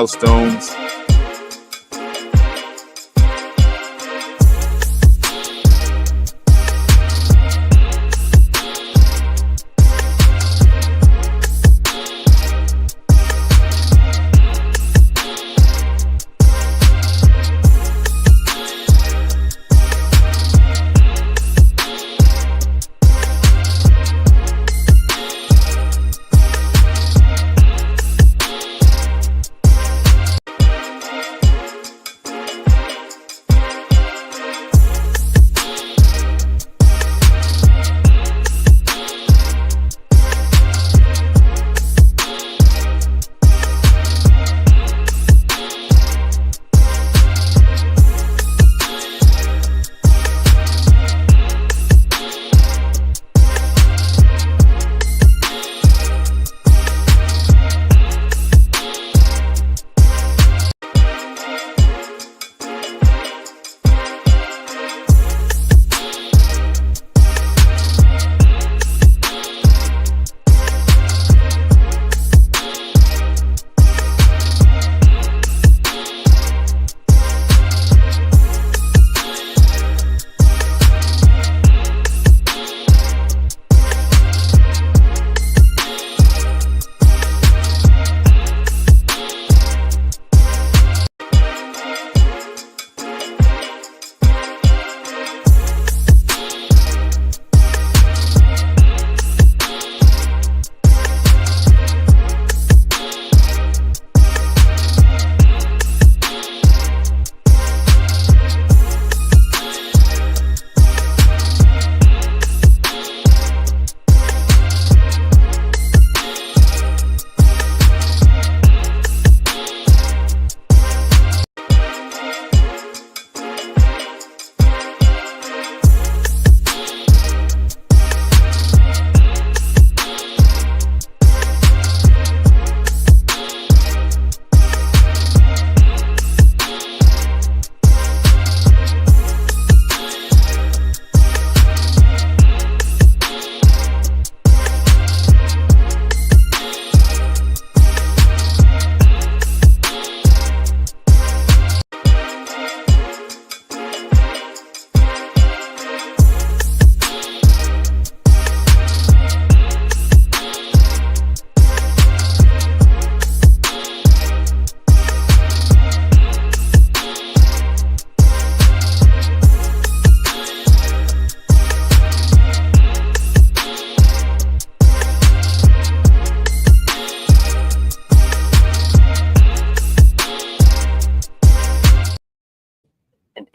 milestones.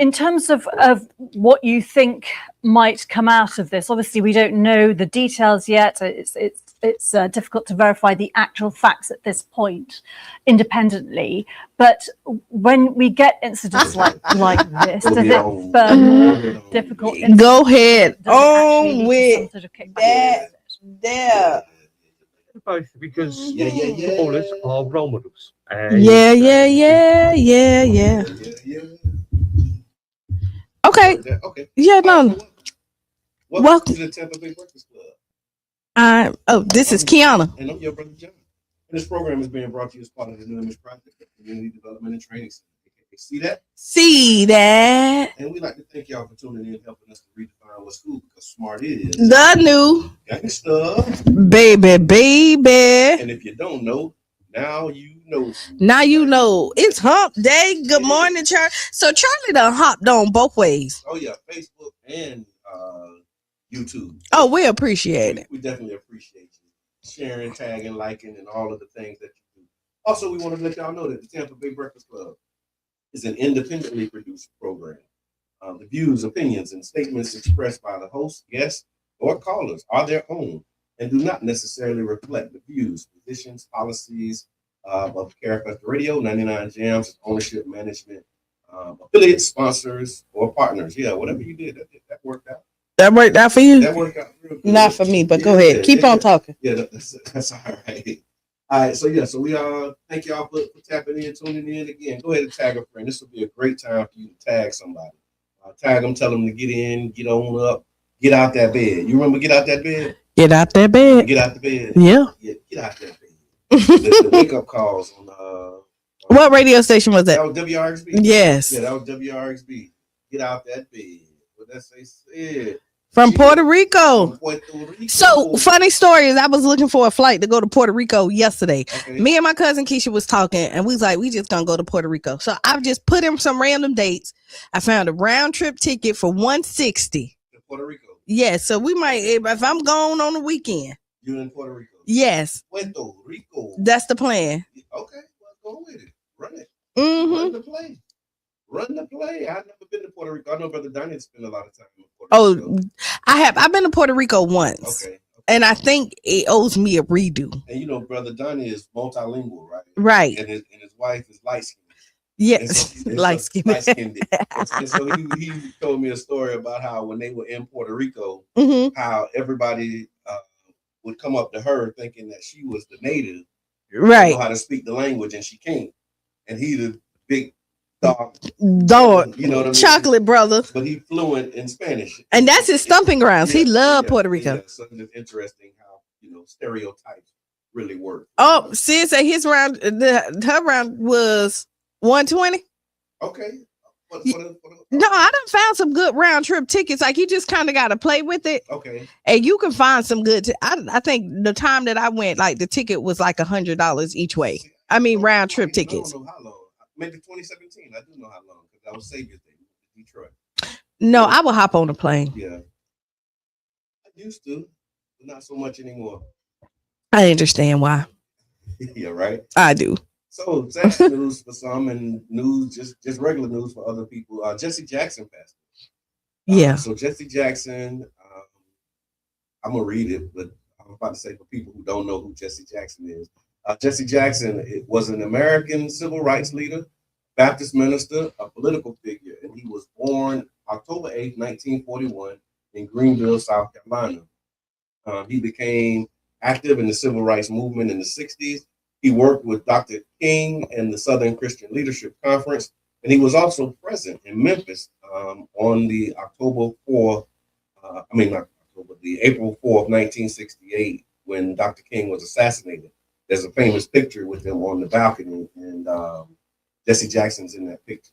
In terms of what you think might come out of this, obviously we don't know the details yet. It's difficult to verify the actual facts at this point independently. But when we get incidents like this, does it further more difficult? Go ahead. On with that. There. Both, because footballers are role models. Yeah. Okay. Yeah, no. Welcome to the Tampa Bay Breakfast Club. This is Qiana. And I'm your brother John. And this program is being brought to you as part of the New Image Project, Community Development and Training Center. See that? See that. And we'd like to thank y'all for tuning in and helping us to redefine what school, because smart is the new gangsta. Baby. And if you don't know, now you know. Now you know. It's hump day. Good morning, Charlie. So Charlie done hopped on both ways. Oh yeah, Facebook and YouTube. Oh, we appreciate it. We definitely appreciate you sharing, tagging, liking, and all of the things that you do. Also, we want to let y'all know that the Tampa Bay Breakfast Club is an independently produced program. The views, opinions, and statements expressed by the host, guests, or callers are their own and do not necessarily reflect the views, positions, policies of Carefest Radio, 99 Jams, ownership, management, affiliates, sponsors, or partners. Yeah, whatever you did, that worked out. That worked out for you? That worked out real good. Not for me, but go ahead. Keep on talking. Yeah, that's all right. All right, so we thank y'all for tapping in, tuning in again. Go ahead and tag a friend. This will be a great time for you to tag somebody. Tag them, tell them to get in, get on up, get out that bed. You remember get out that bed? Get out that bed. Get out the bed. Yeah. Get out that bed. the wake up calls on What radio station was That that? was WRXB. Yes. Yeah, that was WRXB. Get out that bed. What that say said. From She- Puerto Rico. From Puerto Rico. So funny story is I was looking for a flight to go to Puerto Rico yesterday. Okay. Me and my cousin Keisha was talking and we was like, we just gonna go to Puerto Rico. So I've just put in some random dates. I found a round trip ticket for $160. To Puerto Rico. Yes, so we might, if I'm gone on the weekend. You in Puerto Rico. Yes, Puerto Rico. that's the plan. Okay, let's go with it. Run it. Mm-hmm. Run the play. Run the play. I've never been to Puerto Rico. I know Brother Donnie spent a lot of time in Puerto Rico. I've been to Puerto Rico once. Okay. And I think it owes me a redo. And you know, Brother Donnie is multilingual, right? Right. And his wife is light skinned. Yes. Light skinned. And so he told me a story about how when they were in Puerto Rico, Mm-hmm. how everybody would come up to her thinking that she was the native, Right. know how to speak the language, and she can't. And he the big dog, Dog. you know what I mean? Chocolate brother. But he fluent in Spanish. And that's his stomping grounds. He loved yeah, Puerto Rico. Yeah. So it's interesting how, stereotypes really work. Oh, sis said his round, her round was 120. Okay. No, I done found some good round trip tickets. Like you just kind of got to play with it. Okay. And you can find some good. I think the time that I went, like the ticket was like $100 each way. I mean, round trip tickets. I don't know how long. Maybe 2017. I do know how long because I was Savior Day in Detroit. No, I will hop on a plane. Yeah. I used to, but not so much anymore. I understand why. Yeah, right. I do. So that's news for some and news, just regular news for other people. Jesse Jackson passed. Yeah. So Jesse Jackson, I'm gonna read it, but I'm about to say for people who don't know who Jesse Jackson is. Jesse Jackson was an American civil rights leader, Baptist minister, a political figure, and he was born October 8th, 1941 in Greenville, South Carolina. He became active in the civil rights movement in the 60s. He worked with Dr. King and the Southern Christian Leadership Conference, and he was also present in Memphis on the April 4th, 1968, when Dr. King was assassinated. There's a famous picture with him on the balcony, and Jesse Jackson's in that picture.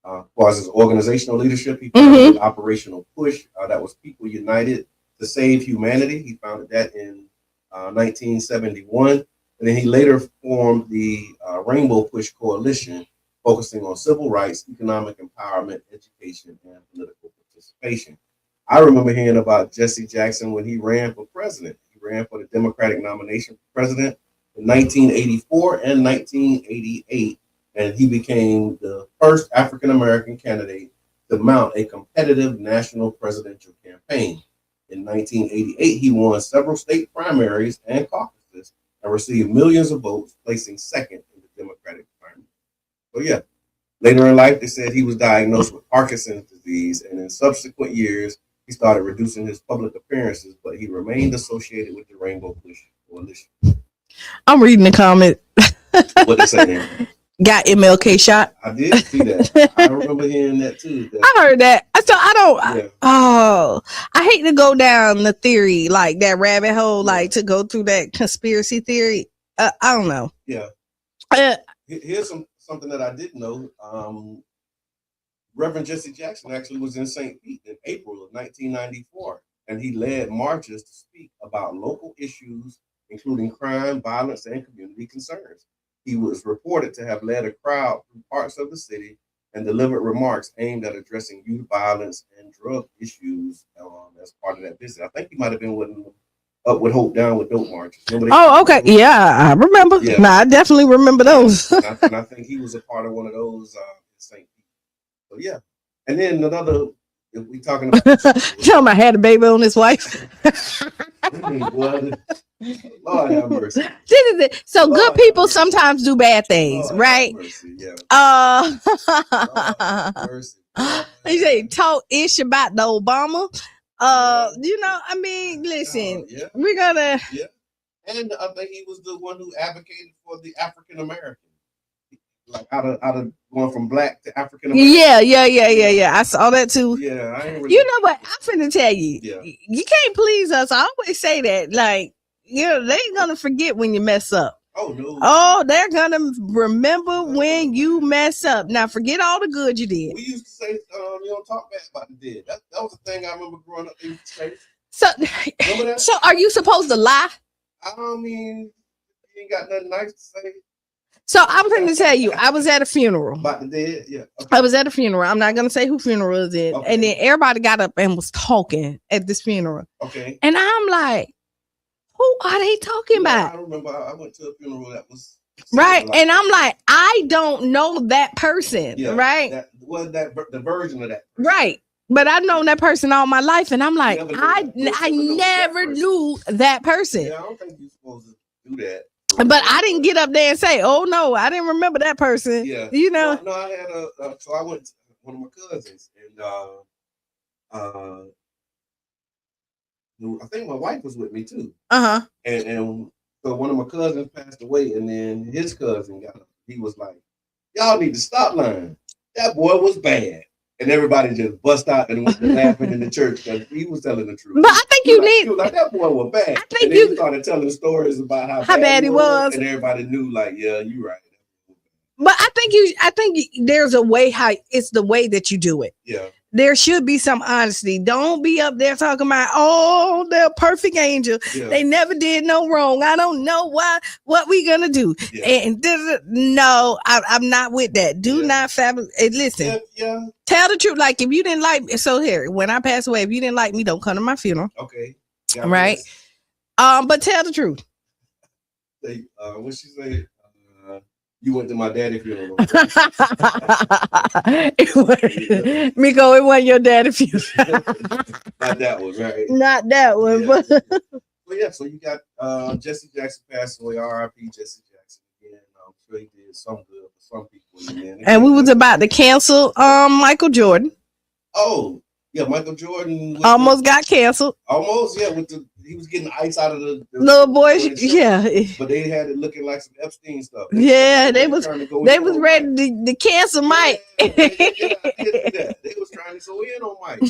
As far as his organizational leadership, he founded Operational Push, that was People United to Save Humanity. He founded that in 1971. And then he later formed the Rainbow Push Coalition, focusing on civil rights, economic empowerment, education, and political participation. I remember hearing about Jesse Jackson when he ran for president. He ran for the Democratic nomination for president in 1984 and 1988, and he became the first African-American candidate to mount a competitive national presidential campaign. In 1988, he won several state primaries and caucuses and received millions of votes, placing second in the Democratic primary. So yeah, later in life, they said he was diagnosed with Parkinson's disease, and in subsequent years, he started reducing his public appearances, but he remained associated with the Rainbow Push Coalition. I'm reading the comment. What they say there? Got MLK shot. I did see that. I remember hearing that too. I heard that. So I don't. Yeah. I hate to go down the theory like that rabbit hole, like to go through that conspiracy theory. I don't know. Yeah. Uh, Here's something that I didn't know. Reverend Jesse Jackson actually was in St. Pete in April of 1994, and he led marches to speak about local issues, including crime, violence, and community concerns. He was reported to have led a crowd through parts of the city and delivered remarks aimed at addressing youth violence and drug issues as part of that visit. I think he might have been with Up with Hope, Down with Dope marches. Oh, okay. Yeah, I remember. Yeah. No, I definitely remember those. and I think he was a part of one of those in St. Pete. So yeah. And then another, if we talking about Tell him I had a baby on his wife. Lord have mercy. This is it. So Lord good people have mercy. sometimes do bad things, Lord right? have mercy, yeah. Lord have mercy. They say talk ish about the Obama. I mean, listen, Yeah. we're gonna. Yeah. And I think he was the one who advocated for the African American, like out of going from black to African American. Yeah. I saw that too. Yeah, I ain't really. You know what? I'm finna tell you. Yeah. You can't please us. I always say that. Like, they ain't gonna forget when you mess up. Oh no. Oh, they're gonna remember when you mess up. Now forget all the good you did. We used to say, you don't talk bad about the dead. That was the thing I remember growing up. They used to say. So, Remember that? so are you supposed to lie? I mean, you ain't got nothing nice to say So I'm going to tell you, I was at a funeral. about the dead. Yeah. Okay. I was at a funeral. I'm not going to say who funeral is it. Okay. And then everybody got up and was talking at this funeral. Okay. And I'm like, who are they talking about? I remember I went to a funeral that was Right. like And I'm like, I don't know that person. yeah, right. The version of that. Person. Right. But I've known that person all my life. And I'm like, I never knew that person. Yeah, I don't think you're supposed to do that. But I didn't get up there and say, "Oh no, I didn't remember that person." Yeah, you know. No, I had so I went to one of my cousins, and I think my wife was with me too. And so one of my cousins passed away, and then his cousin got up. He was like, "Y'all need to stop lying. That boy was bad." And everybody just bust out and went laughing in the church because he was telling the truth. But I think you need like that boy was bad. I think and then he started telling stories about how bad he was, and everybody knew, like, yeah, you're right. But I think there's a way how it's the way that you do it. Yeah. There should be some honesty. Don't be up there talking about, oh, they're a perfect angel. Yeah. They never did no wrong. I don't know what we gonna do. Yeah. And no, I'm not with that. Do not listen. Yeah. Tell the truth. Like if you didn't like me, so here, when I pass away, if you didn't like me, don't come to my funeral. Okay. Right. But tell the truth. What she say? You went to my daddy's funeral. Miko, it wasn't your daddy's funeral. Not that one, right? Not that one, yeah. but yeah. So you got Jesse Jackson passed away. R.I.P. Jesse Jackson. Again, I'm sure he did some good for some people. And we was about to cancel Michael Jordan. Oh, yeah, Michael Jordan almost got canceled. Almost, yeah. He was getting ice out of the little boys, yeah. But they had it looking like some Epstein stuff. They was ready to cancel Mike. Yeah, they was trying to go in on Mike.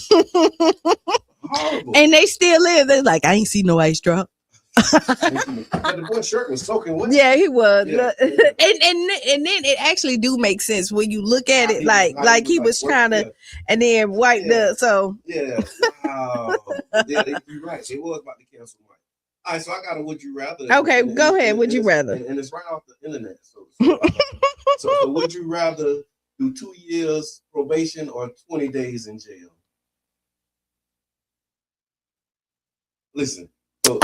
Horrible. And they still is. They're like, I ain't see no ice drop. The boy's shirt was soaking wet. Yeah, he was. Yeah. and then it actually do make sense when you look at it, like he was trying to, and then wipe the so. Yeah. Wow. Yeah, you're right. They was about to cancel Mike. All right, so I got a would you rather. Okay, go ahead. Would you rather? And it's right off the internet. So would you rather do 2 years probation or 20 days in jail? Listen. So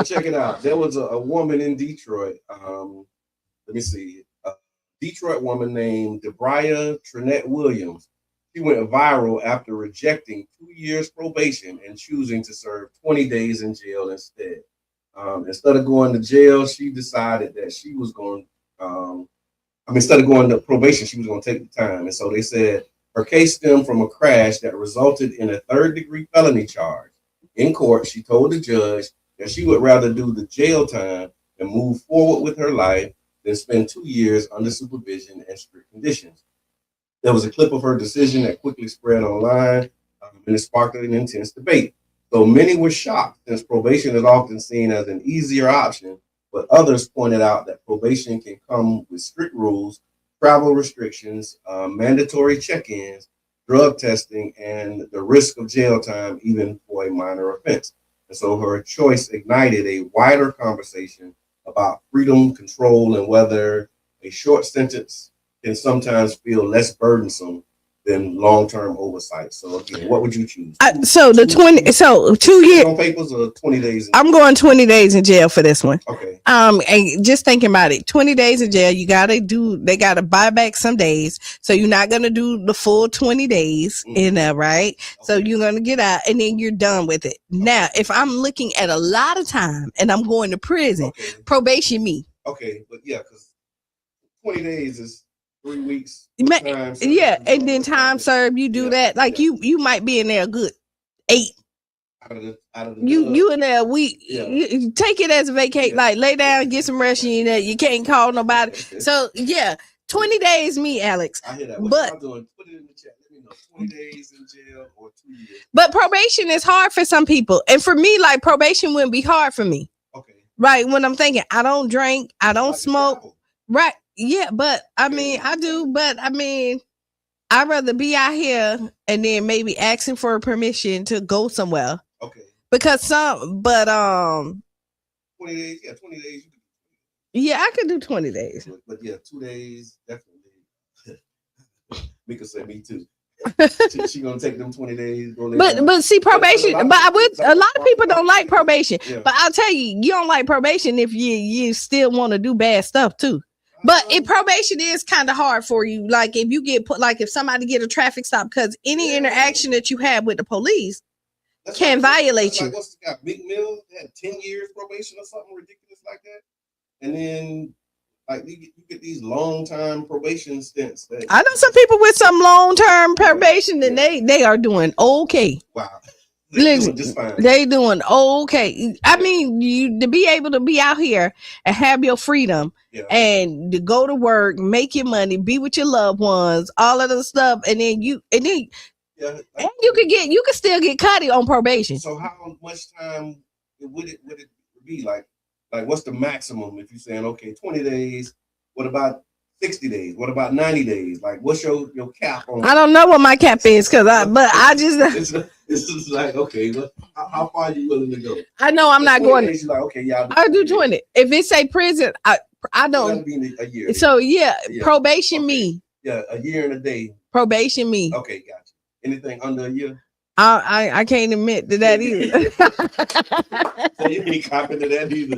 check it out. There was a woman in Detroit. Let me see. A Detroit woman named Debria Trinette Williams. She went viral after rejecting 2 years probation and choosing to serve 20 days in jail instead. Instead of going to jail, she decided that she was going. Instead of going to probation, she was going to take the time. And so they said her case stemmed from a crash that resulted in a third-degree felony charge. In court, she told the judge that she would rather do the jail time and move forward with her life than spend 2 years under supervision and strict conditions. There was a clip of her decision that quickly spread online, and it sparked an intense debate. So many were shocked, since probation is often seen as an easier option, but others pointed out that probation can come with strict rules, travel restrictions, mandatory check-ins, drug testing, and the risk of jail time, even for a minor offense. And so her choice ignited a wider conversation about freedom, control, and whether a short sentence can sometimes feel less burdensome than long-term oversight. So again, what would you choose? 2 years on papers or 20 days? I'm going 20 days in jail for this one. Okay. And just thinking about it, 20 days in jail, they gotta buy back some days. So you're not gonna do the full 20 days in there, right? Okay. So you're gonna get out and then you're done with it. Okay. Now, if I'm looking at a lot of time and I'm going to prison, probation me. Okay, but yeah, because 20 days is 3 weeks. And then time served, you do that. Like you might be in there a good 8. Out of the you in there a week. You take it as a vacate, like lay down, get some rest. You can't call nobody. So 20 days, me, Alex. I hear that. But doing? Put it in the chat. Let me know. 20 days in jail or 2 years. But probation is hard for some people, and for me, like probation wouldn't be hard for me. Okay. Right. When I'm thinking, I don't drink, I don't Like to smoke. travel. Right. Yeah, but I mean, I do, but I mean, I'd rather be out here and then maybe asking for permission to go somewhere. Okay. Because some, but 20 days. Yeah, 20 days. yeah, I could do 20 days. But yeah, 2 days definitely. Mika said me too. She gonna take them 20 days. Go lay down. But see, probation. But But a lot of people don't like probation. Yeah. But I'll tell you, you don't like probation if you still want to do bad stuff too. But if probation is kind of hard for you, like if you get put, like if somebody get a traffic stop, because any interaction that you have with the police can violate you. Like what's the guy? Big Mill had 10 years probation or something ridiculous like that, and then like you get these long time probation stints. I know some people with some long term probation, and they are doing okay. Wow. Listen, just fine. they doing okay. I mean, you to be able to be out here and have your freedom and to go to work, make your money, be with your loved ones, all of the stuff, and then you could still get caught on probation. So how much time would it be like what's the maximum if you're saying okay 20 days? What about 60 days? What about 90 days? Like what's your cap on? I don't know what my cap is This is like okay, how far are you willing to go? I know I'm not going. Days, like, okay, yeah, I'll do 20. If it say prison, I don't. Be a year. So probation me. Yeah, a year and a day. Probation me. Okay, gotcha. Anything under a year? I can't admit to that either. So you ain't copping to that either.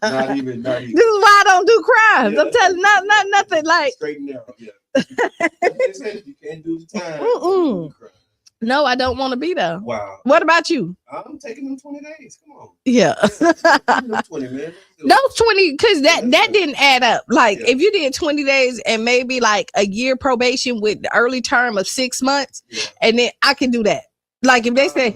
not even. This is why I don't do crimes. Yeah, I'm telling not nothing like straight and narrow. Yeah. You can't do the time. No, I don't want to be there. Wow. What about you? I'm taking them 20 days. Come on. Yeah. 20, man. Those 20, because that didn't add up. Like if you did 20 days and maybe like a year probation with the early term of 6 months, and then I can do that. Like if they say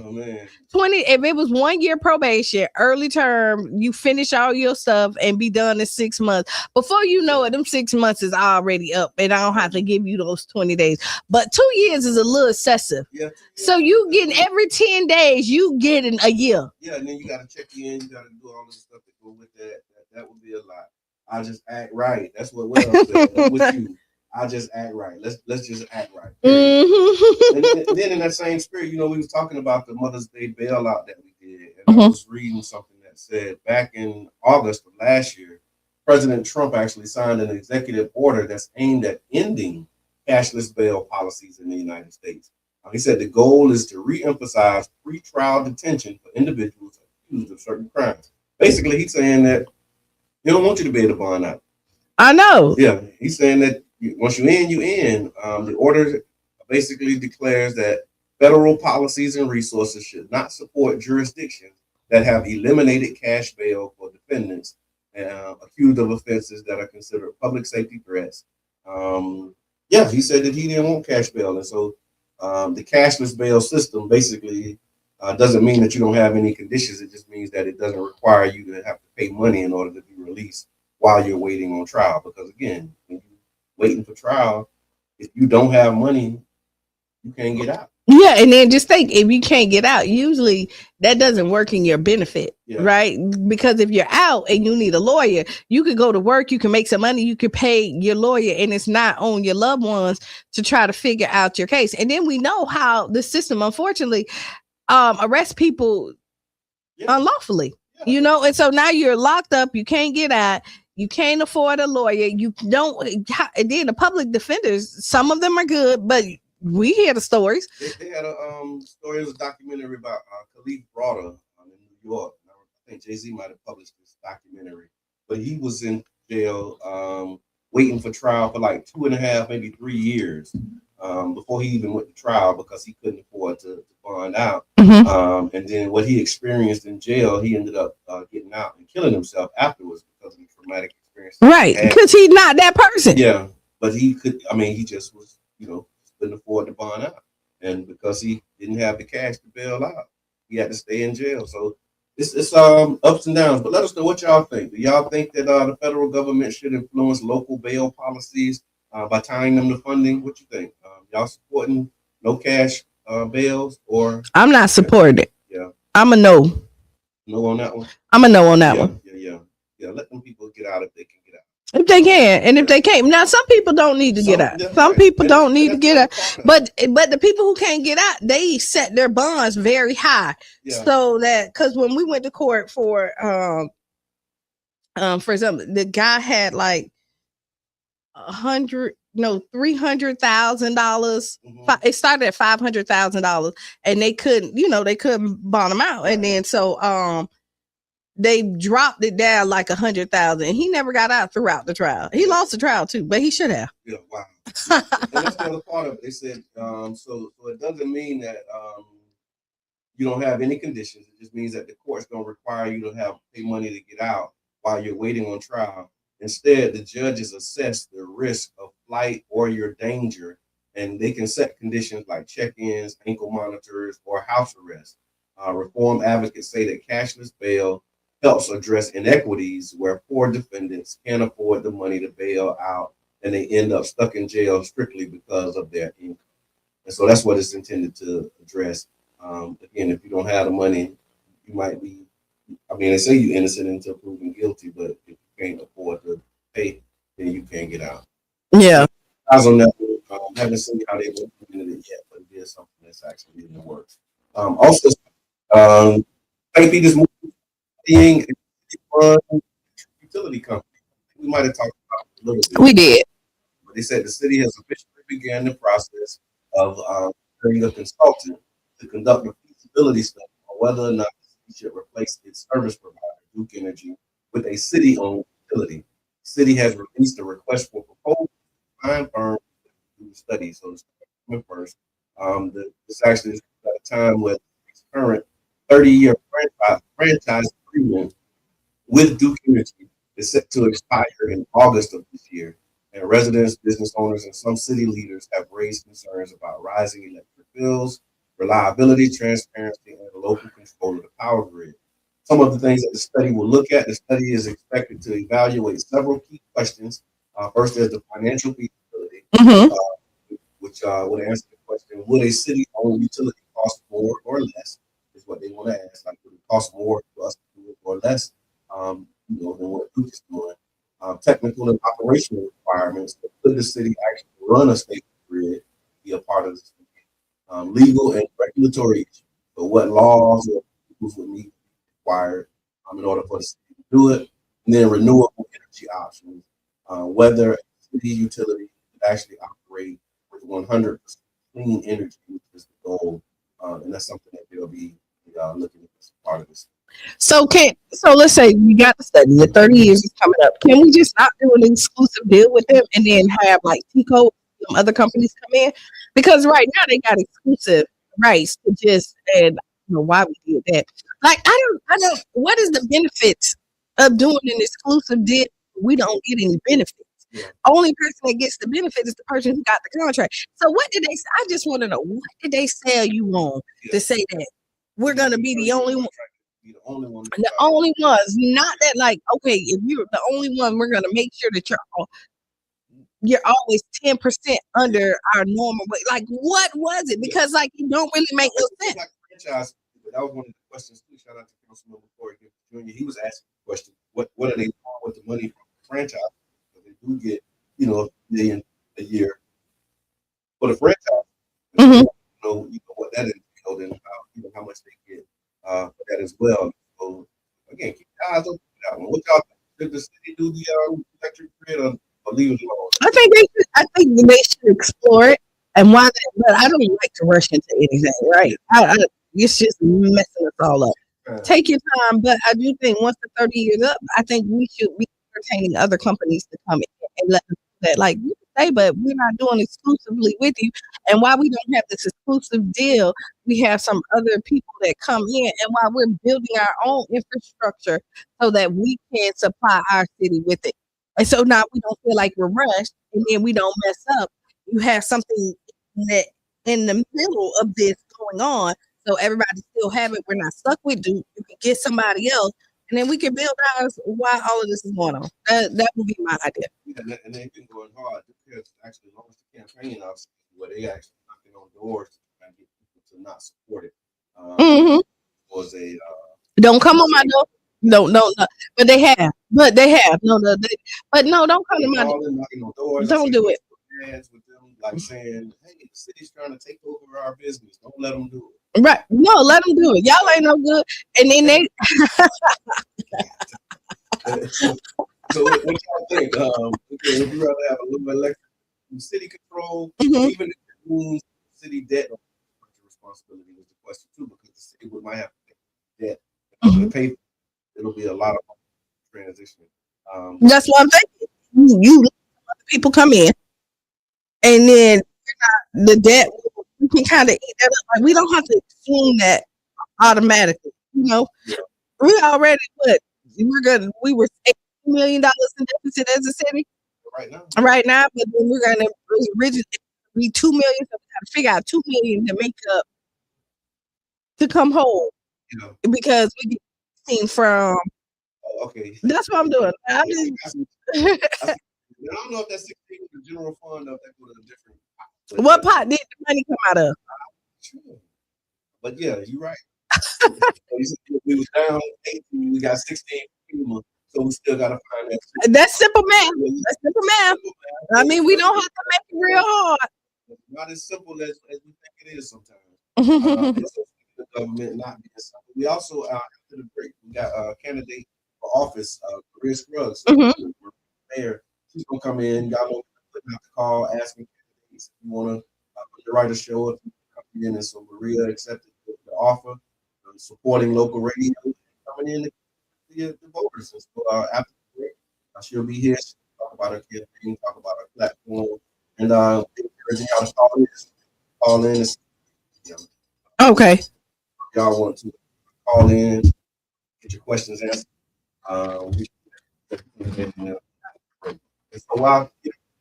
20, if it was 1 year probation, early term, you finish all your stuff and be done in 6 months. Before you know it, them 6 months is already up, and I don't have to give you those 20 days. But 2 years is a little excessive. Yeah. So you getting every 10 days, you getting a year. Yeah, and then you got to check in. You got to do all the stuff that go with that. That would be a lot. I just act right. That's what Will said with you. I just act right. Let's just act right. Mm-hmm. And then in that same spirit, we was talking about the Mother's Day bailout that we did, and I was reading something that said back in August of last year, President Trump actually signed an executive order that's aimed at ending cashless bail policies in the United States. He said the goal is to re-emphasize pretrial detention for individuals accused of certain crimes. Basically, he's saying that they don't want you to be able to bond out. I know. Yeah, he's saying that once you in, you in. The order basically declares that federal policies and resources should not support jurisdictions that have eliminated cash bail for defendants accused of offenses that are considered public safety threats. He said that he didn't want cash bail, and so the cashless bail system basically doesn't mean that you don't have any conditions. It just means that it doesn't require you to have to pay money in order to be released while you're waiting on trial. Because again, when you're waiting for trial, if you don't have money, you can't get out. Yeah, and then just think, if you can't get out, usually that doesn't work in your benefit, right? Because if you're out and you need a lawyer, you could go to work, you can make some money, you could pay your lawyer, and it's not on your loved ones to try to figure out your case. And then we know how the system, unfortunately, arrests people unlawfully, and so now you're locked up, you can't get out, you can't afford a lawyer, you don't, and then the public defenders, some of them are good, but we hear the stories. They had a story, it was a documentary about Khalif Browder in New York. I think Jay-Z might have published this documentary, but he was in jail waiting for trial for like 2.5, maybe 3 years before he even went to trial because he couldn't afford to bond out. And then what he experienced in jail, he ended up getting out and killing himself afterwards because of the traumatic experience. Right, because he's not that person. Yeah, but he could, he just was, couldn't afford to bond out. And because he didn't have the cash to bail out, he had to stay in jail. So it's ups and downs. But let us know what y'all think. Do y'all think that the federal government should influence local bail policies by tying them to funding? What you think? Y'all supporting no cash bails, or? I'm not supporting it. Yeah. I'm a no. No on that one. I'm a no on that one. Yeah. Let them people get out if they can get out. If they can, and if they can't, now some people don't need to get out. Some people don't need to get out, but the people who can't get out, they set their bonds very high, so that because when we went to court for example, the guy had like $300,000. It started at $500,000, and they couldn't bond him out, and then so they dropped it down like $100,000. He never got out throughout the trial. He lost the trial too, but he should have. Yeah, wow. And that's the other part of it. They said so it doesn't mean that you don't have any conditions. It just means that the court's gonna require you to pay money to get out while you're waiting on trial. Instead, the judges assess the risk of flight or your danger, and they can set conditions like check-ins, ankle monitors, or house arrest. Reform advocates say that cashless bail helps address inequities where poor defendants can't afford the money to bail out, and they end up stuck in jail strictly because of their income. And so that's what it's intended to address. Again, if you don't have the money, you might be, they say you're innocent until proven guilty, but if you can't afford to pay, then you can't get out. Yeah. Eyes on that. Haven't seen how they implemented it yet, but it is something that's actually in the works. Also, St. Peter's being a utility company. We might have talked about it a little bit. We did. But they said the city has officially began the process of hiring a consultant to conduct a feasibility study on whether or not the city should replace its service provider, Duke Energy, with a city-owned utility. The city has released a request for proposal to find firms to do the study. So it's coming first. This actually is at a time where its current 30-year franchise agreement with Duke Energy is set to expire in August of this year. And residents, business owners, and some city leaders have raised concerns about rising electric bills, reliability, transparency, and local control of the power grid. Some of the things that the study will look at, the study is expected to evaluate several key questions. First, there's the financial feasibility, which would answer the question, would a city-owned utility cost more or less, is what they want to ask. Like, would it cost more for us to do it or less than what Duke is doing? Technical and operational requirements. Could the city actually run a state grid, be a part of this? Legal and regulatory issues. So what laws or rules would need to be required in order for the city to do it? And then renewable energy options. Whether a city utility could actually operate with 100% clean energy, which is the goal. And that's something that they'll be looking at as part of this. So let's say we got the study, the 30 years is coming up. Can we just not do an exclusive deal with them and then have like Tico, some other companies come in? Because right now they got exclusive rights to just, and I don't know why we did that. Like I don't. What is the benefits of doing an exclusive deal? We don't get any benefits. Yeah. Only person that gets the benefit is the person who got the contract. So what did they? I just want to know, what did they sell you on to say that we're gonna be the only one? Be the only one. The only ones, not that like, okay, if you're the only one, we're gonna make sure that you're always 10% under our normal way. Like, what was it? Because like it don't really make no sense. Like franchise, that was one of the questions too. Shout out to Councilman Corey Jr. He was asking the question, what are they doing with the money from the franchise? Because they do get, $1 million a year for the franchise. Mm-hmm. What that entailed and how much they get for that as well. So again, keep your eyes open for that one. What y'all think? Should the city do the electric grid or leave it alone? I think they should explore it, and why? But I don't like to rush into anything, right? It's just messing us all up. Take your time, but I do think once the 30 years up, I think we should be entertaining other companies to come in and let them do that. Like you say, but we're not doing exclusively with you. And while we don't have this exclusive deal, we have some other people that come in, and while we're building our own infrastructure so that we can supply our city with it. And so now we don't feel like we're rushed, and then we don't mess up. You have something that in the middle of this going on, so everybody still have it. We're not stuck with Duke. You can get somebody else, and then we can build ours while all of this is going on. That would be my idea. Yeah, and they've been going hard. Duke has actually launched a campaign where they actually knocking on doors to try and get people to not support it. Was a Don't come on my door. No. But they have. No. But no, don't come to my door. Calling, knocking on doors. Don't do it. Ads with them, like saying, "Hey, the city's trying to take over our business. Don't let them do it." Right. No, let them do it. Y'all ain't no good. And then they So what y'all think? Okay, would you rather have a little electric city control, Mhm. even if it means city debt or responsibility is the question too, because the city might have to pay debt. To pay, it'll be a lot of transition. that's what I'm thinking. You let other people come in, and then the debt we can kind of eat that up. Like we don't have to assume that automatically. You know, Yeah. we already we were $8 million in deficit as a city right now, but then we're gonna originally be 2 million. So we gotta figure out 2 million to make up to come whole now, because we get seen from. okay. That's what I'm doing. I don't know if that's 16 is the general fund or if that go to a different. what pot did the money come out of? Sure. But yeah, you're right. We was down 18, we got 16 FEMA, so we still gotta find that. That's simple math. That's simple math. I mean, we don't have to make it real hard. It's not as simple as we think it is sometimes. Mhm. The government not being simple. We also after the break, we got a candidate for office, Career Scruggs. Mayor, she's gonna come in. Y'all know putting out the call, asking candidates if you wanna underwrite a show, if you come in, and so Maria accepted the offer, supporting local radio, coming in the voters. And so after the break, she'll be here. She'll talk about her campaign, talk about her platform, and encouraging y'all to call in. And, you know, Okay. if y'all want to call in, get your questions answered. And so while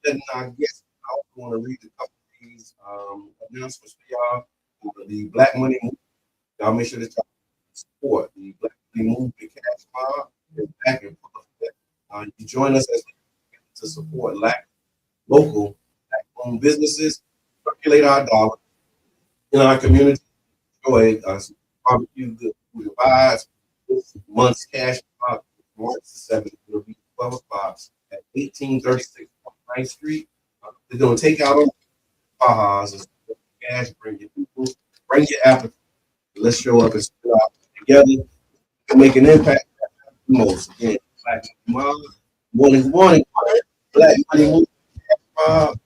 letting our guests, I also want to read a couple of these announcements for y'all. The Black Money Movement. Y'all make sure that y'all support the Black Money Movement Cash Mob. Is back in full effect. You join us as to support local black-owned businesses, circulate our dollars in our community, enjoy barbecue, good food and vibes. This month's cash mob, March 7th, will be 12 o'clock at 1836 9th Street. They're going to take out on Bajas and cash, bring your people, bring your appetite. Let's show up and split out together to make an impact. Most again, Black Money Morning, Black Money Movement,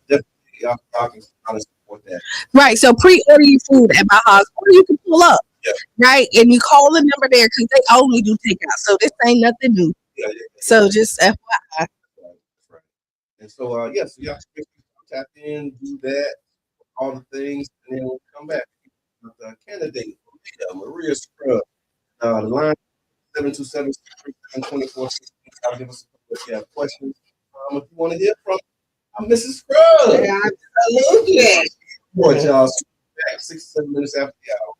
definitely y'all can kind of support that. Right. So pre-order your food at my house, or you can pull up. Yeah. Right. And you call the number there because they only do takeout. So this ain't nothing new. Yeah. So just FYI. That's right. And so so y'all can tap in, do that, all the things, and then we'll come back with the candidate, Maria Scruggs. The line 727-324. I'll give us a couple if you have questions. If you want to hear from Mrs. Scruggs. Absolutely. Boy, y'all, back 6-7 minutes after the hour.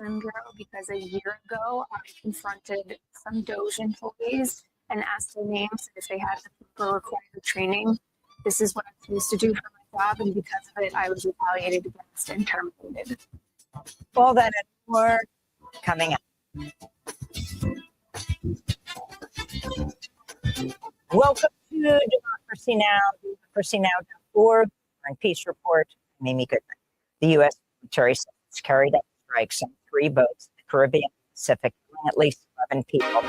syndrome because a year ago I confronted some Doge employees and asked their names if they had the required training. This is what I used to do for my job, and because of it, I was retaliated against and terminated. All that and more coming up. Welcome to Democracy Now!, democracynow.org, and Peace Report. I'm Amy Goodman. The U.S. military has carried out strikes on 3 boats in the Caribbean and Pacific, killing at least 11 people.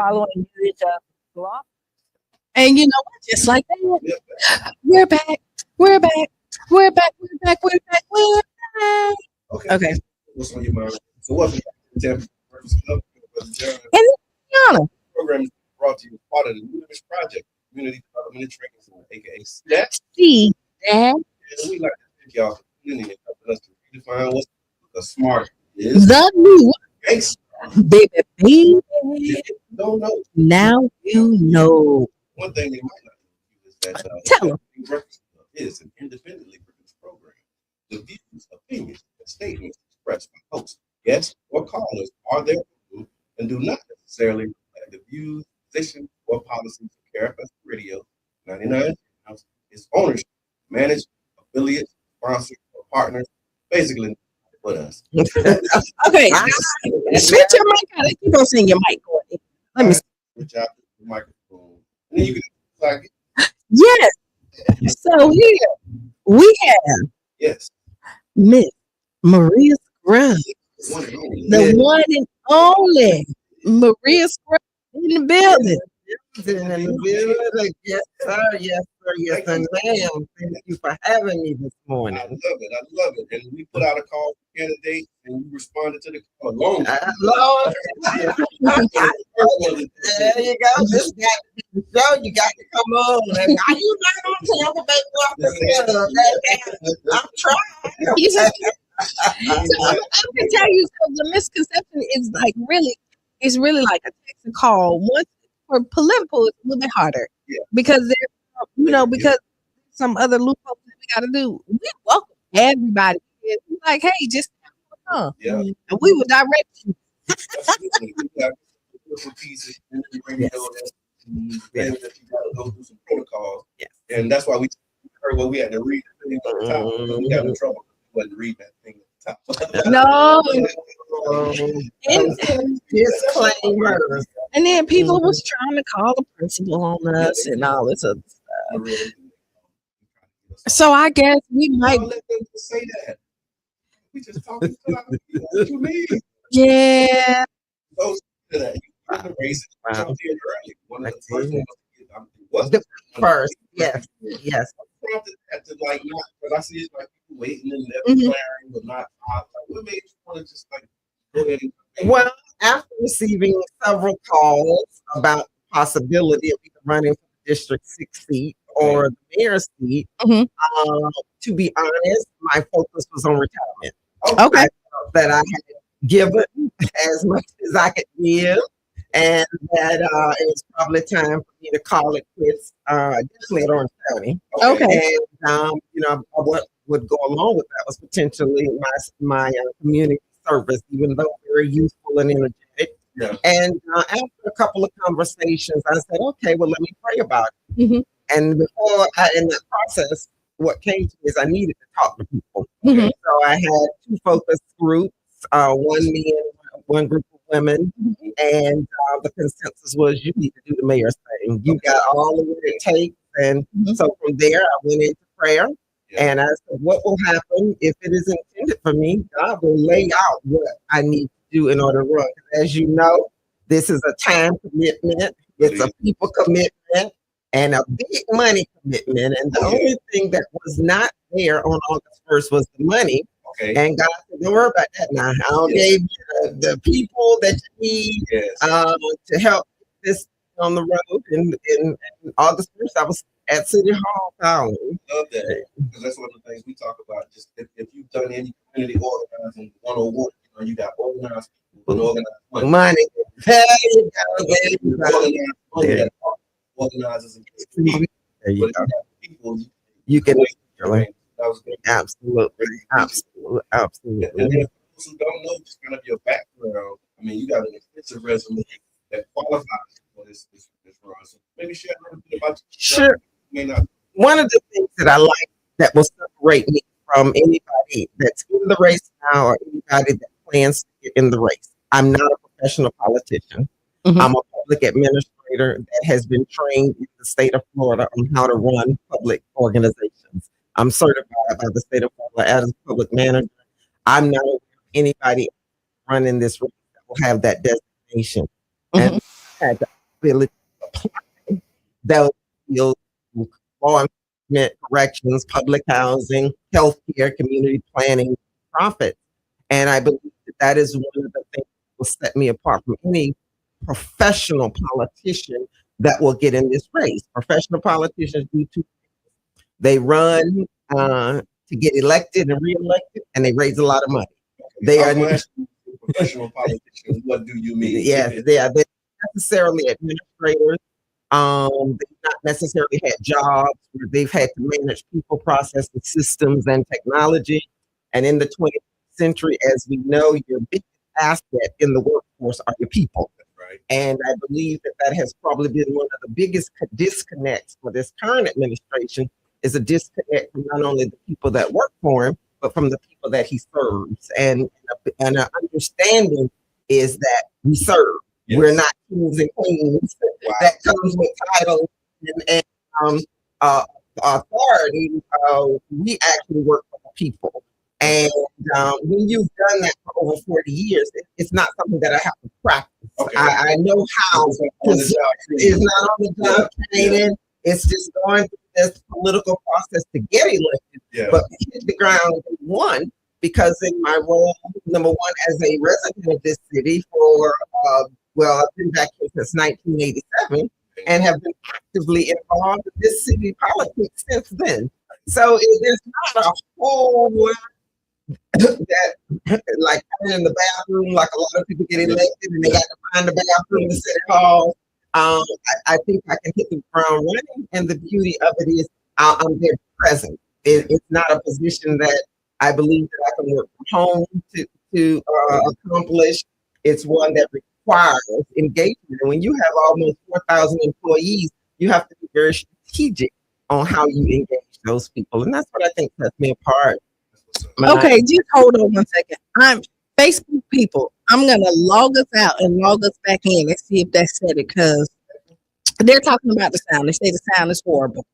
following news of law. And you know what? Just like that, Yeah. we're back. We're back. We're back. We're back. We're back. We're back. Okay. Okay. What's on your mind? So welcome back to the Tampa Breakfast Club. And Qiana. Program is brought to you as part of the WUJM Project, Community Development and Training Center, aka STEP. See that? And we like to thank y'all for tuning in and helping us to redefine what a smart is. The new Thanks. baby, baby. If you don't know, Now you know. one thing they might not know is that Tell 'em. the Breakfast Club is an independently produced program. The views, opinions, and statements expressed by hosts, guests, or callers are their own and do not necessarily reflect the views, positions, or policies of KRFS Radio 99, its ownership, managed, affiliates, sponsors, or partners, basically but us. Okay. Switch your mic out. Keep on saying your mic, Courtney. Let me see. Switch out the microphone. And then you can like, Yes. So here we have yes, Miss Maria Scruggs, one and only. the one and only Maria Scruggs in the building. Yes, sir. Yes, sir. Yes, sir. Ma'am. Thank you for having me this morning. I love it. I love it. And we put out a call for candidate, and you responded to the call alone. Lord. There you go. This got to be the show. You got to come on. And are you not on Tampa Bay Breakfast? I'm trying. You just- so I can tell you, so the misconception is like really, it's really like a text and call. Once for political, it's a little bit harder. Yeah. Because there's, because some other loopholes that we got to do. We welcome everybody. It's like, hey, just come, Yeah. and we will direct you. Absolutely. We got beautiful pieces in the radio that you got to go through some protocols. Yeah. And that's why we heard what we had to read the thing at the top. Because we got in trouble. We wasn't reading that thing at the top. No. Disclaimer. And then people was trying to call the principal on us and all this other stuff. So I guess we might, Don't let them just say that. We just talking to other people. What you mean? yeah. Those to that. You the race jumped in early. One of the first ones was The first. Yes. Yes. prompted that to like not, because I see it's like people waiting and never Mhm. declaring, but not. Like, what made you want to just like go ahead and Well, after receiving several calls about the possibility of either running for the District 6 seat or the mayor's seat, Mhm. to be honest, my focus was on retirement. Okay. I felt that I had given as much as I could give, and that it was probably time for me to call it quits, definitely at Orange County. Okay. And, what would go along with that was potentially my community service, even though very useful and energetic. Yeah. And after a couple of conversations, I said, okay, well, let me pray about it. Mhm. And in that process, what came to me is I needed to talk to people. Mhm. So I had two focus groups, one men, one group of women, and the consensus was you need to do the mayor's thing. You got all of what it takes. And so from there, I went into prayer. And I said, what will happen if it is intended for me? God will lay out what I need to do in order to run. As you know, this is a time commitment. It's a people commitment and a big money commitment. And the only thing that was not there on August 1st was the money. Okay. And God said, don't worry about that now. I'll give you the people that you need to help this on the road. And August 1st, I was at City Hall calling. Love that, because that's one of the things we talk about. Just if you've done any community organizing 101, you got organized people and organized money. There you go. There you go. Organized money that organizers and There you go. people. You can That was good. absolutely. And then for those who don't know, just kind of your background. I mean, you got an extensive resume that qualifies for this run. So maybe share a little bit about yourself. Sure. You may not. One of the things that I like that will separate me from anybody that's in the race now or anybody that plans to get in the race. I'm not a professional politician. Mhm. I'm a public administrator that has been trained in the state of Florida on how to run public organizations. I'm certified by the state of Florida as a public manager. I'm not aware of anybody running this race that will have that designation. And had the ability to apply those fields to law enforcement, corrections, public housing, healthcare, community planning, profits. And I believe that is one of the things that will set me apart from any professional politician that will get in this race. Professional politicians do two things. They run to get elected and reelected, and they raise a lot of money. They are professional politicians. What do you mean? Yes, they're necessarily administrators. They've not necessarily had jobs where they've had to manage people, processes, systems, and technology. And in the 20th century, as we know, your biggest asset in the workforce are your people. Right. And I believe that has probably been one of the biggest disconnects for this current administration, is a disconnect from not only the people that work for him, but from the people that he serves. And an understanding is that we serve. Yes. We're not kings and queens. Wow. That comes with titles and authority. We actually work for the people. And when you've done that for over 40 years, it's not something that I have to practice. Okay. I know how. It's not on the job training. It's just going through this political process to get elected. Yeah. But we hit the ground one, because in my role, number one, as a resident of this city for, I've been back here since 1987 and have been actively involved in this city politics since then. So there's not a whole lot that, like in the bathroom, like a lot of people get elected and they got to find the bathroom in the city hall. I think I can hit the ground running, and the beauty of it is I'm there present. It's not a position that I believe that I can work from home to accomplish. It's one that requires engagement. And when you have almost 4,000 employees, you have to be very strategic on how you engage those people. And that's what I think sets me apart. Okay, just hold on 1 second. I'm Facebook people. I'm gonna log us out and log us back in and see if that said it, because they're talking about the sound. They say the sound is horrible.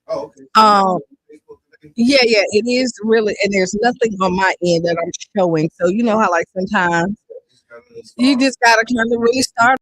Oh, okay. Yeah, it is really, and there's nothing on my end that I'm showing. So you know how like sometimes you just gotta kind of really start.